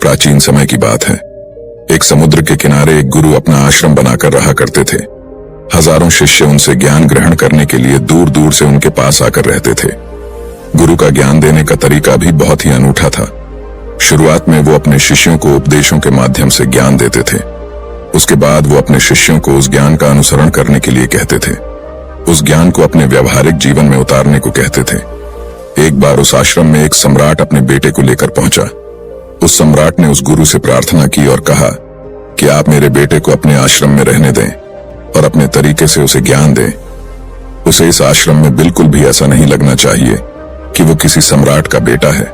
प्राचीन समय की बात है। एक समुद्र के किनारे एक गुरु अपना आश्रम बनाकर रहा करते थे। हजारों शिष्य उनसे ज्ञान ग्रहण करने के लिए दूर दूर से उनके पास आकर रहते थे। गुरु का ज्ञान देने का तरीका भी बहुत ही अनूठा था। शुरुआत में वो अपने शिष्यों को उपदेशों के माध्यम से ज्ञान देते थे। उसके बाद वो अपने शिष्यों को उस ज्ञान का अनुसरण करने के लिए कहते थे, उस ज्ञान को अपने व्यवहारिक जीवन में उतारने को कहते थे। एक बार उस आश्रम में एक सम्राट अपने बेटे को लेकर पहुंचा। उस सम्राट ने उस गुरु से प्रार्थना की और कहा कि आप मेरे बेटे को अपने आश्रम में रहने दें और अपने तरीके से उसे ज्ञान दें। उसे इस आश्रम में बिल्कुल भी ऐसा नहीं लगना चाहिए कि वो किसी सम्राट का बेटा है।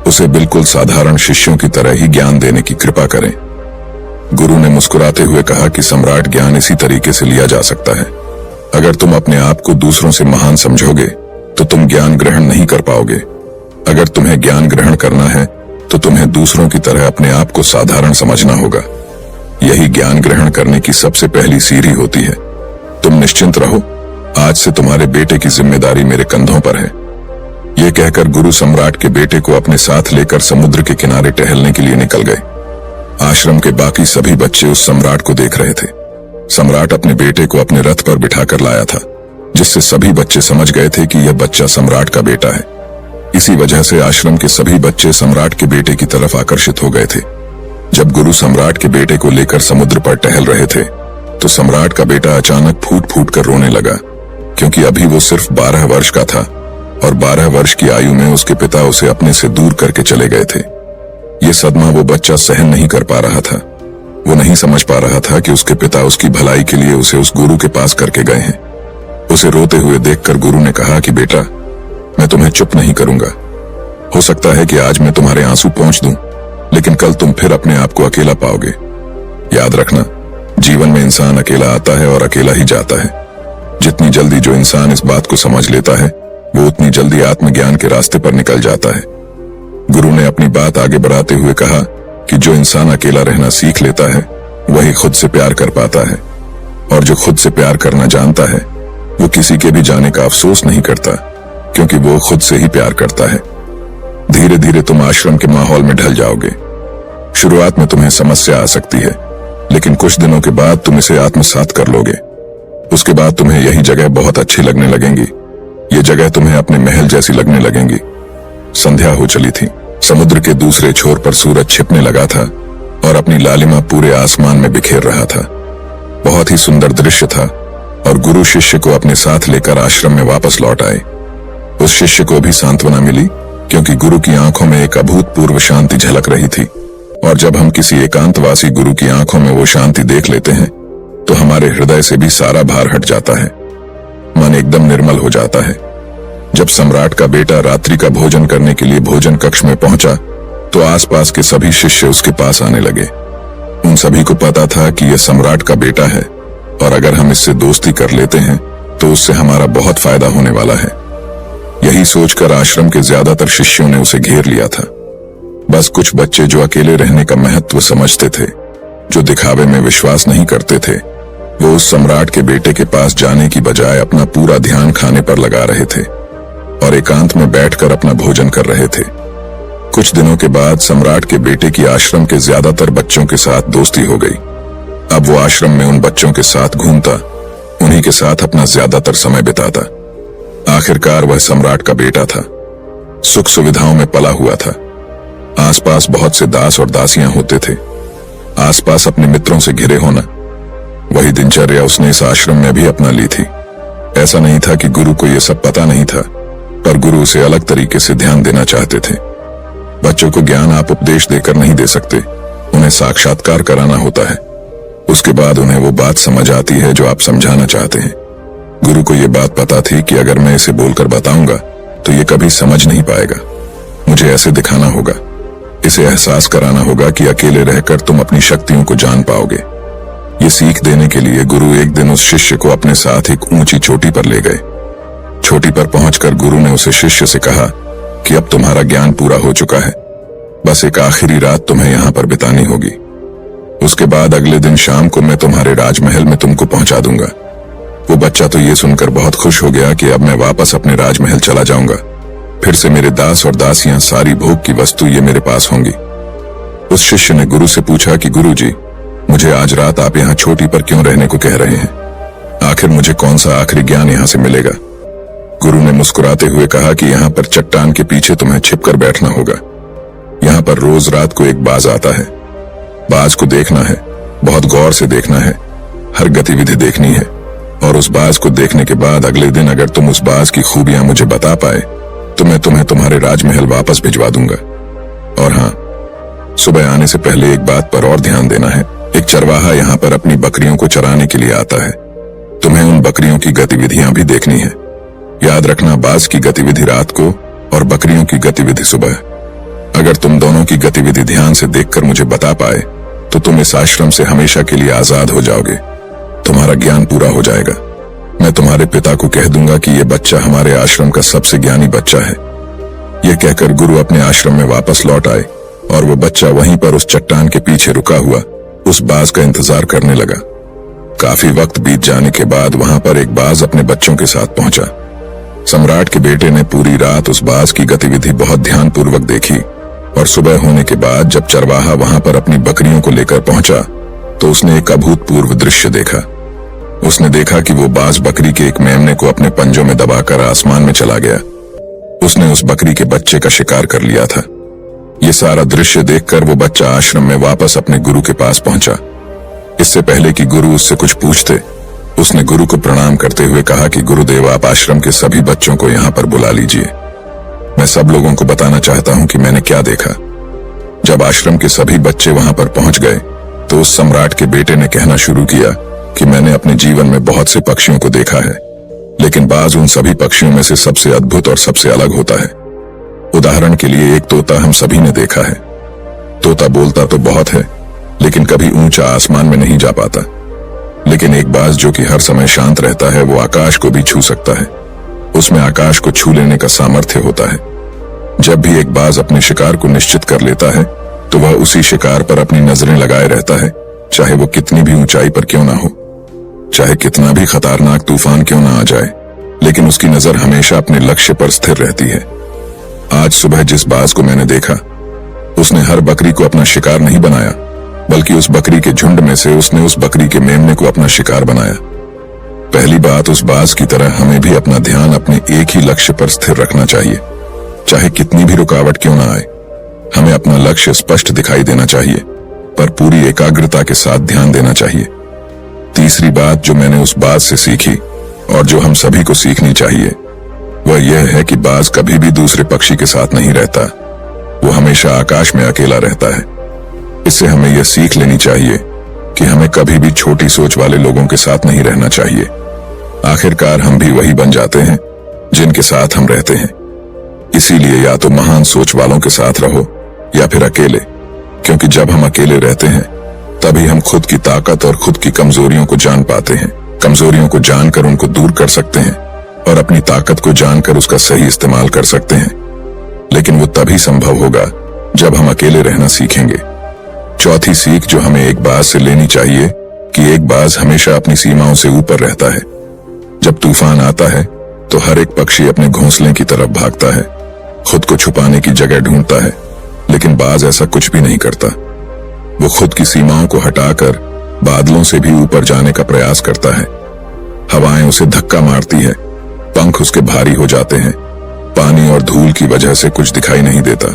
उसे बिल्कुल साधारण शिष्यों की तरह ही ज्ञान देने की कृपा करें। गुरु ने मुस्कुराते हुए कहा कि सम्राट ज्ञान इसी तरीके से लिया जा सकता है। अगर तुम अपने आप को दूसरों से महान समझोगे तो तुम ज्ञान ग्रहण नहीं कर पाओगे। अगर तुम्हें ज्ञान ग्रहण करना है तो तुम्हें दूसरों की तरह अपने आप को साधारण समझना होगा। यही ज्ञान ग्रहण करने की सबसे पहली सीढ़ी होती है। तुम निश्चिंत रहो, आज से तुम्हारे बेटे की जिम्मेदारी मेरे कंधों पर है। यह कहकर गुरु सम्राट के बेटे को अपने साथ लेकर समुद्र के किनारे टहलने के लिए निकल गए। आश्रम के बाकी सभी बच्चे उस सम्राट को देख रहे थे। सम्राट अपने बेटे को अपने रथ पर बिठाकर लाया था, जिससे सभी बच्चे समझ गए थे कि यह बच्चा सम्राट का बेटा है। इसी वजह से आश्रम के सभी बच्चे सम्राट के बेटे की तरफ आकर्षित हो गए थे। जब गुरु सम्राट के बेटे को लेकर समुद्र पर टहल रहे थे तो सम्राट का बेटा अचानक फूट फूट कर रोने लगा, क्योंकि अभी वो सिर्फ 12 वर्ष का था और 12 वर्ष की आयु में उसके पिता उसे अपने से दूर करके चले गए थे। ये सदमा वो बच्चा सहन नहीं कर पा रहा था। वो नहीं समझ पा रहा था कि उसके पिता उसकी भलाई के लिए उसे उस गुरु के पास करके गए हैं। उसे रोते हुए देखकर गुरु ने कहा कि बेटा, मैं तुम्हें चुप नहीं करूंगा। हो सकता है कि आज मैं तुम्हारे आंसू पोंछ दूं, लेकिन कल तुम फिर अपने आप को अकेला पाओगे। याद रखना, जीवन में इंसान अकेला आता है और अकेला ही जाता है। जितनी जल्दी जो इंसान इस बात को समझ लेता है, वो उतनी जल्दी आत्मज्ञान के रास्ते पर निकल जाता है। गुरु ने अपनी बात आगे बढ़ाते हुए कहा कि जो इंसान अकेला रहना सीख लेता है, वही खुद से प्यार कर पाता है, और जो खुद से प्यार करना जानता है, वो किसी के भी जाने का अफसोस नहीं करता, क्योंकि वो खुद से ही प्यार करता है। धीरे धीरे तुम आश्रम के माहौल में ढल जाओगे। शुरुआत में तुम्हें समस्या आ सकती है, लेकिन कुछ दिनों के बाद तुम इसे आत्मसात कर लोगे। उसके बाद तुम्हें यही जगह बहुत अच्छी लगने लगेंगी। ये जगह तुम्हें अपने महल जैसी लगने लगेंगी। संध्या हो चली थी। समुद्र के दूसरे छोर पर सूरज छिपने लगा था और अपनी लालिमा पूरे आसमान में बिखेर रहा था। बहुत ही सुंदर दृश्य था और गुरु शिष्य को अपने साथ लेकर आश्रम में वापस लौट आए। उस शिष्य को भी सांत्वना मिली, क्योंकि गुरु की आंखों में एक अभूतपूर्व शांति झलक रही थी। और जब हम किसी एकांतवासी गुरु की आंखों में वो शांति देख लेते हैं तो हमारे हृदय से भी सारा भार हट जाता है। मन एकदम निर्मल हो जाता है। जब सम्राट का बेटा रात्रि का भोजन करने के लिए भोजन कक्ष में पहुंचा तो आसपास के सभी शिष्य उसके पास आने लगे। उन सभी को पता था कि यह सम्राट का बेटा है और अगर हम इससे दोस्ती कर लेते हैं तो उससे हमारा बहुत फायदा होने वाला है। यही सोचकर आश्रम के ज्यादातर शिष्यों ने उसे घेर लिया था। बस कुछ बच्चे जो अकेले रहने का महत्व समझते थे, जो दिखावे में विश्वास नहीं करते थे, वो उस सम्राट के बेटे के पास जाने की बजाय अपना पूरा ध्यान खाने पर लगा रहे थे और एकांत में बैठकर अपना भोजन कर रहे थे। कुछ दिनों के बाद सम्राट के बेटे की आश्रम के ज्यादातर बच्चों के साथ दोस्ती हो गई। अब वो आश्रम में उन बच्चों के साथ घूमता, उन्हीं के साथ अपना ज्यादातर समय बिताता। आखिरकार वह सम्राट का बेटा था, सुख सुविधाओं में पला हुआ था। आसपास बहुत से दास और दासियां होते थे। आसपास अपने मित्रों से घिरे होना, वही दिनचर्या उसने इस आश्रम में भी अपना ली थी। ऐसा नहीं था कि गुरु को यह सब पता नहीं था, पर गुरु उसे अलग तरीके से ध्यान देना चाहते थे। बच्चों को ज्ञान आप उपदेश देकर नहीं दे सकते, उन्हें साक्षात्कार कराना होता है। उसके बाद उन्हें वो बात समझ आती है जो आप समझाना चाहते हैं। गुरु को यह बात पता थी कि अगर मैं इसे बोलकर बताऊंगा तो ये कभी समझ नहीं पाएगा। मुझे ऐसे दिखाना होगा, इसे एहसास कराना होगा कि अकेले रहकर तुम अपनी शक्तियों को जान पाओगे। ये सीख देने के लिए गुरु एक दिन उस शिष्य को अपने साथ एक ऊंची चोटी पर ले गए। चोटी पर पहुंचकर गुरु ने उसे शिष्य से कहा कि अब तुम्हारा ज्ञान पूरा हो चुका है, बस एक आखिरी रात तुम्हें यहाँ पर बितानी होगी। उसके बाद अगले दिन शाम को मैं तुम्हारे राजमहल में तुमको पहुंचा दूंगा। वो बच्चा तो ये सुनकर बहुत खुश हो गया कि अब मैं वापस अपने राजमहल चला जाऊंगा। फिर से मेरे दास और दासियां, सारी भोग की वस्तु ये मेरे पास होंगी। उस शिष्य ने गुरु से पूछा कि गुरुजी, मुझे आज रात आप यहाँ चोटी पर क्यों रहने को कह रहे हैं? आखिर मुझे कौन सा आखिरी ज्ञान यहाँ से मिलेगा? गुरु ने मुस्कुराते हुए कहा कि यहाँ पर चट्टान के पीछे तुम्हें छिपकर बैठना होगा। यहाँ पर रोज रात को एक बाज आता है। बाज को देखना है, बहुत गौर से देखना है, हर गतिविधि देखनी है, और उस बाज को देखने के बाद अगले दिन अगर तुम उस बाज की खूबियां मुझे बता पाए तो मैं तुम्हें तुम्हारे राजमहल वापस भिजवा दूंगा। और हाँ, सुबह आने से पहले एक बात पर और ध्यान देना है। एक चरवाहा यहाँ पर अपनी बकरियों को चराने के लिए आता है। तुम्हें उन बकरियों की गतिविधियां भी देखनी है। याद रखना, बाज की गतिविधि रात को और बकरियों की गतिविधि सुबह। अगर तुम दोनों की गतिविधि ध्यान से देखकर मुझे बता पाए तो तुम इस आश्रम से हमेशा के लिए आजाद हो जाओगे। तुम्हारा ज्ञान पूरा हो जाएगा। मैं तुम्हारे पिता को कह दूंगा कि यह बच्चा हमारे आश्रम का सबसे ज्ञानी बच्चा है। यह कहकर गुरु अपने आश्रम में वापस लौट आए और वो बच्चा वहीं पर उस चट्टान के पीछे रुका हुआ उस बाज का इंतजार करने लगा। काफी वक्त बीत जाने के बाद वहां पर एक बाज अपने बच्चों के साथ पहुंचा। सम्राट के बेटे ने पूरी रात उस बाज की गतिविधि बहुत ध्यानपूर्वक देखी और सुबह होने के बाद जब चरवाहा वहां पर अपनी बकरियों को लेकर पहुंचा तो उसने एक अभूतपूर्व दृश्य देखा। उसने देखा कि वो बाज बकरी के एक मेमने को अपने पंजों में दबाकर आसमान में चला गया। उसने उस बकरी के बच्चे का शिकार कर लिया था। ये सारा दृश्य देखकर वो बच्चा आश्रम में वापस अपने गुरु के पास पहुंचा। इससे पहले कि गुरु उससे कुछ पूछते, उसने गुरु को प्रणाम करते हुए कहा कि गुरुदेव, आप आश्रम के सभी बच्चों को यहाँ पर बुला लीजिए। मैं सब लोगों को बताना चाहता हूँ कि मैंने क्या देखा। जब आश्रम के सभी बच्चे वहां पर पहुंच गए तो उस सम्राट के बेटे ने कहना शुरू किया कि मैंने अपने जीवन में बहुत से पक्षियों को देखा है, लेकिन बाज उन सभी पक्षियों में से सबसे अद्भुत और सबसे अलग होता है। उदाहरण के लिए एक तोता हम सभी ने देखा है। तोता बोलता तो बहुत है, लेकिन कभी ऊंचा आसमान में नहीं जा पाता। लेकिन एक बाज जो कि हर समय शांत रहता है, वो आकाश को भी छू सकता है। उसमें आकाश को छू लेने का सामर्थ्य होता है। जब भी एक बाज अपने शिकार को निश्चित कर लेता है तो वह उसी शिकार पर अपनी नजरें लगाए रहता है, चाहे वो कितनी भी ऊंचाई पर क्यों ना हो, चाहे कितना भी खतरनाक तूफान क्यों ना आ जाए, लेकिन उसकी नजर हमेशा अपने लक्ष्य पर स्थिर रहती है। आज सुबह जिस बाज को मैंने देखा, उसने हर बकरी को अपना शिकार नहीं बनाया, बल्कि उस बकरी के झुंड में से उसने उस बकरी के मेमने को अपना शिकार बनाया। पहली बात, उस बाज की तरह हमें भी अपना ध्यान अपने एक ही लक्ष्य पर स्थिर रखना चाहिए, चाहे कितनी भी रुकावट क्यों ना आए। हमें अपना लक्ष्य स्पष्ट दिखाई देना चाहिए, पर पूरी एकाग्रता के साथ ध्यान देना चाहिए। तीसरी बात जो मैंने उस बाज से सीखी और जो हम सभी को सीखनी चाहिए, वह यह है कि बाज कभी भी दूसरे पक्षी के साथ नहीं रहता, वो हमेशा आकाश में अकेला रहता है। इससे हमें यह सीख लेनी चाहिए कि हमें कभी भी छोटी सोच वाले लोगों के साथ नहीं रहना चाहिए। आखिरकार हम भी वही बन जाते हैं जिनके साथ हम रहते हैं। इसीलिए या तो महान सोच वालों के साथ रहो या फिर अकेले, क्योंकि जब हम अकेले रहते हैं तभी हम खुद की ताकत और खुद की कमजोरियों को जान पाते हैं। कमजोरियों को जानकर उनको दूर कर सकते हैं और अपनी ताकत को जानकर उसका सही इस्तेमाल कर सकते हैं। लेकिन वो तभी संभव होगा जब हम अकेले रहना सीखेंगे। चौथी सीख जो हमें एक बाज से लेनी चाहिए कि एक बाज हमेशा अपनी सीमाओं से ऊपर रहता है। जब तूफान आता है तो हर एक पक्षी अपने घोंसले की तरफ भागता है, खुद को छुपाने की जगह ढूंढता है, लेकिन बाज ऐसा कुछ भी नहीं करता। वो खुद की सीमाओं को हटाकर बादलों से भी ऊपर जाने का प्रयास करता है। हवाएं उसे धक्का मारती है, पंख उसके भारी हो जाते हैं, पानी और धूल की वजह से कुछ दिखाई नहीं देता,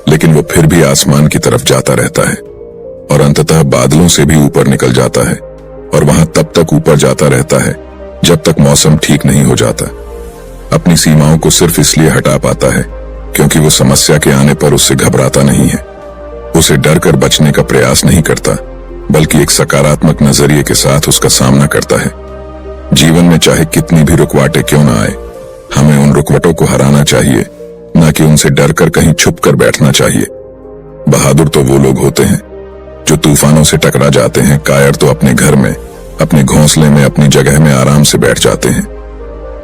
लेकिन वो फिर भी आसमान की तरफ जाता रहता है और अंततः बादलों से भी ऊपर निकल जाता है और वहां तब तक ऊपर जाता रहता है जब तक मौसम ठीक नहीं हो जाता। अपनी सीमाओं को सिर्फ इसलिए हटा पाता है क्योंकि वो समस्या के आने पर उससे घबराता नहीं है, उसे डर कर बचने का प्रयास नहीं करता, बल्कि एक सकारात्मक नजरिए के साथ उसका सामना करता है। जीवन में चाहे कितनी भी रुकावटें क्यों ना आए, हमें उन रुकावटों को हराना चाहिए, न कि उनसे डर कर कहीं छुप कर बैठना चाहिए। बहादुर तो वो लोग होते हैं जो तूफानों से टकरा जाते हैं, कायर तो अपने घर में, अपने घोंसले में, अपनी जगह में आराम से बैठ जाते हैं।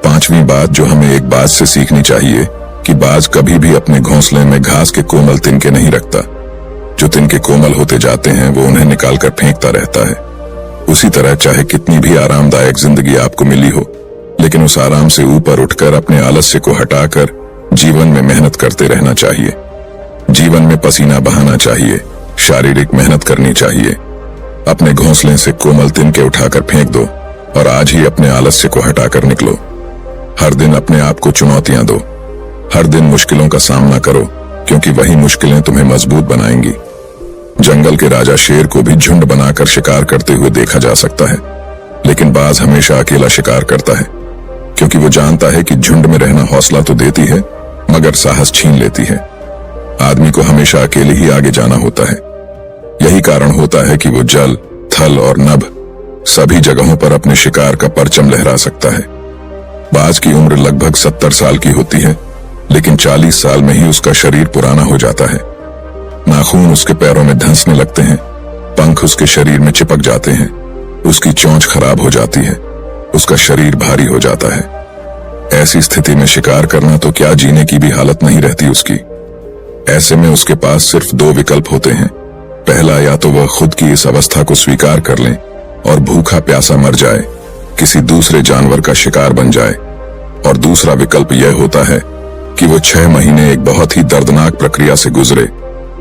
पांचवी बात जो हमें एक बाज से सीखनी चाहिए कि बाज कभी भी अपने घोंसले में घास के कोमल तिनके नहीं रखता। जो तिनके कोमल होते जाते हैं वो उन्हें निकालकर फेंकता रहता है। उसी तरह चाहे कितनी भी आरामदायक जिंदगी आपको मिली हो, लेकिन उस आराम से ऊपर उठकर अपने आलस्य को हटाकर जीवन में मेहनत करते रहना चाहिए। जीवन में पसीना बहाना चाहिए, शारीरिक मेहनत करनी चाहिए। अपने घोंसले से कोमल तिनके उठाकर फेंक दो और आज ही अपने आलस्य को हटाकर निकलो। हर दिन अपने आप को चुनौतियां दो। हर दिन मुश्किलों का सामना करो, क्योंकि वही मुश्किलें तुम्हें मजबूत बनाएंगी। जंगल के राजा शेर को भी झुंड बनाकर शिकार करते हुए देखा जा सकता है, लेकिन बाज हमेशा अकेला शिकार करता है, क्योंकि वो जानता है कि झुंड में रहना हौसला तो देती है मगर साहस छीन लेती है। आदमी को हमेशा अकेले ही आगे जाना होता है। यही कारण होता है कि वो जल, थल और नभ सभी जगहों पर अपने शिकार का परचम लहरा सकता है। बाज की उम्र लगभग 70 साल की होती है, लेकिन 40 साल में ही उसका शरीर पुराना हो जाता है। नाखून उसके पैरों में धंसने लगते हैं, पंख उसके शरीर में चिपक जाते हैं, उसकी चोंच खराब हो जाती है, उसका शरीर भारी हो जाता है। ऐसी स्थिति में शिकार करना तो क्या, जीने की भी हालत नहीं रहती उसकी। ऐसे में उसके पास सिर्फ 2 विकल्प होते हैं। पहला, या तो वह खुद की इस अवस्था को स्वीकार कर लें और भूखा प्यासा मर जाए, किसी दूसरे जानवर का शिकार बन जाए, और दूसरा विकल्प यह होता है कि वो 6 महीने एक बहुत ही दर्दनाक प्रक्रिया से गुजरे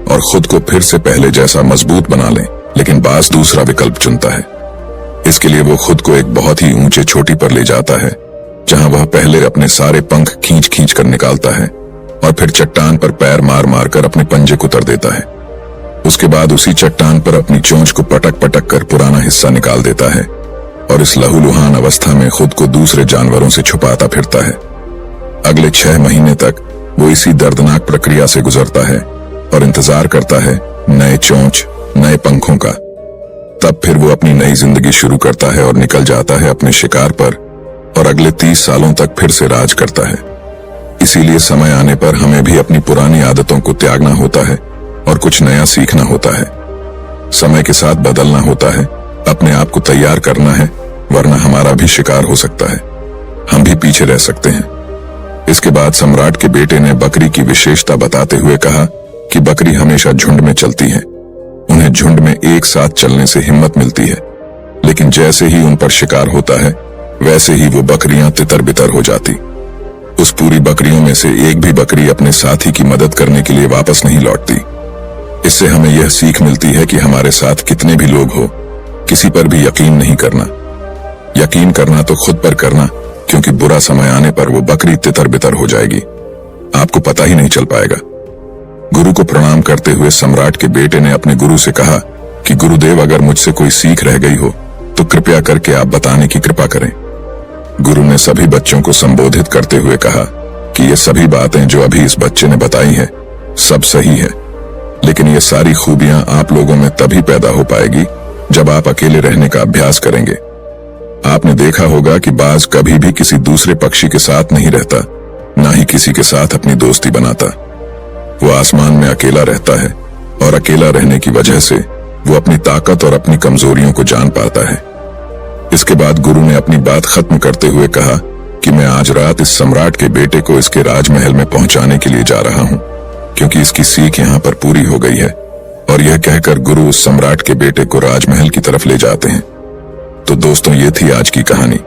और खुद को फिर से पहले जैसा मजबूत बना ले। लेकिन बाज दूसरा विकल्प चुनता है। इसके लिए वो खुद को एक बहुत ही ऊंचे चोटी पर ले जाता है, जहां वह पहले अपने सारे पंख खींच खींच कर निकालता है और फिर चट्टान पर पैर मार मार कर अपने पंजे कुतर देता है। उसके बाद उसी चट्टान पर अपनी चोंच को पटक पटक कर पुराना हिस्सा निकाल देता है और इस लहूलुहान अवस्था में खुद को दूसरे जानवरों से छुपाता फिरता है। अगले 6 महीने तक वो इसी दर्दनाक प्रक्रिया से गुजरता है और इंतजार करता है नए चोंच, नए पंखों का। तब फिर वो अपनी नई जिंदगी शुरू करता है और निकल जाता है अपने शिकार पर और अगले 30 सालों तक फिर से राज करता है। इसीलिए समय आने पर हमें भी अपनी पुरानी आदतों को त्यागना होता है और कुछ नया सीखना होता है। समय के साथ बदलना होता है, अपने आप को तैयार करना है, वरना हमारा भी शिकार हो सकता है, हम भी पीछे रह सकते हैं। इसके बाद सम्राट के बेटे ने बकरी की विशेषता बताते हुए कहा कि बकरी हमेशा झुंड में चलती है। उन्हें झुंड में एक साथ चलने से हिम्मत मिलती है, लेकिन जैसे ही उन पर शिकार होता है वैसे ही वो बकरियां तितर बितर हो जाती। उस पूरी बकरियों में से एक भी बकरी अपने साथी की मदद करने के लिए वापस नहीं लौटती। इससे हमें यह सीख मिलती है कि हमारे साथ कितने भी लोग हो, किसी पर भी यकीन नहीं करना। यकीन करना तो खुद पर करना, क्योंकि बुरा समय आने पर वो बकरी तितर बितर हो जाएगी, आपको पता ही नहीं चल पाएगा। गुरु को प्रणाम करते हुए सम्राट के बेटे ने अपने गुरु से कहा कि गुरुदेव, अगर मुझसे कोई सीख रह गई हो तो कृपया करके आप बताने की कृपा करें। गुरु ने सभी बच्चों को संबोधित करते हुए कहा कि ये सभी बातें जो अभी इस बच्चे ने बताई हैं सब सही है, लेकिन ये सारी खूबियां आप लोगों में तभी पैदा हो पाएगी जब आप अकेले रहने का अभ्यास करेंगे। आपने देखा होगा कि बाज कभी भी किसी दूसरे पक्षी के साथ नहीं रहता, ना ही किसी के साथ अपनी दोस्ती बनाता। वो आसमान में अकेला रहता है और अकेला रहने की वजह से वो अपनी ताकत और अपनी कमजोरियों को जान पाता है। इसके बाद गुरु ने अपनी बात खत्म करते हुए कहा कि मैं आज रात इस सम्राट के बेटे को इसके राजमहल में पहुंचाने के लिए जा रहा हूं, क्योंकि इसकी सीख यहाँ पर पूरी हो गई है। और यह कहकर गुरु उस सम्राट के बेटे को राजमहल की तरफ ले जाते हैं। तो दोस्तों, ये थी आज की कहानी।